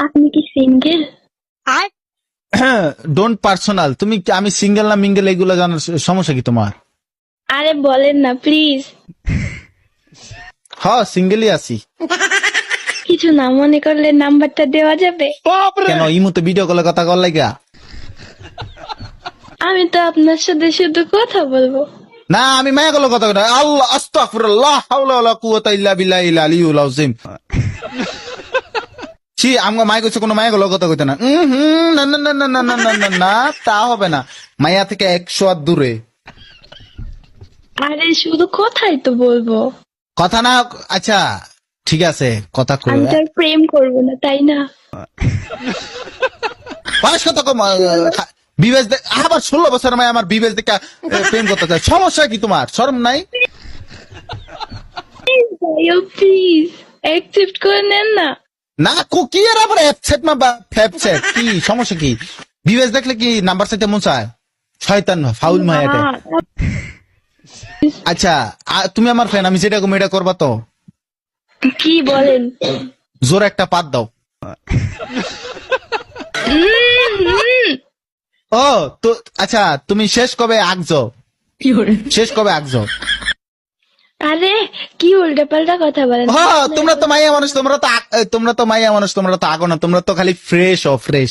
আপনি কি single? Don't personal. তুমি আমি সিঙ্গেল না মিঙ্গেল এগুলো জানার সমস্যা কি তোমার? আরে বলেন না প্লিজ। সিঙ্গেলই আছি। কিছু না মনে করলে নাম্বারটা দেওয়া যাবে? কেন ইমুতে ভিডিও কলে কথা কর লাগা? আমি তো আপনার সাথে শুধু কথা বলবো। না আমি মায়া কলে কথা কই না। আল্লাহ আস্তাগফিরুল্লাহ হাওলা ওয়ালা কুওয়াতা ইল্লা বিল্লাহিল আলিয়্যুল আযীম। ছি আমগো মায়া কইছে কোনো মায়া কলে কথা কইতে না। না না না না না না না না না তা হবে না। মায়া থেকে 100 হাত দূরে। আরে শুধু কথাই তো বলবো। কথা না আচ্ছা ঠিক আছে কথা কই। আমি তো আর প্রেম করবো না তাই না? বয়স কত কম বিবেচ আবার 16 বছর মায় আমার বিবেচ দেখা প্রেম করতে চায়। সমস্যা কি তোমার? শরম নাই? প্লিজ অ্যাকসেপ্ট করে নেন না। না কুকি এর আবার অ্যাপসেট না ফ্যাপসেট কি সমস্যা কি? বিবেচ দেখলে কি নাম্বার চাইতে মন চায়? শয়তান ফাউল মায়াটা। আচ্ছা তুমি আমার ফ্রেন্ড, আমি যেটা কম এটা করবা তো? কি বলেন? জোর একটা পাত দাও। ও তো আচ্ছা তুমি শেষ কবে আগছো? শেষ কবে আগছো? আরে কি উল্টা পাল্টা কথা বলেন? তোমরা তো মাইয়া মানুষ, তোমরা তো মাইয়া মানুষ, তোমরা তো আগো না, তোমরা তো খালি ফ্রেশ ও ফ্রেশ।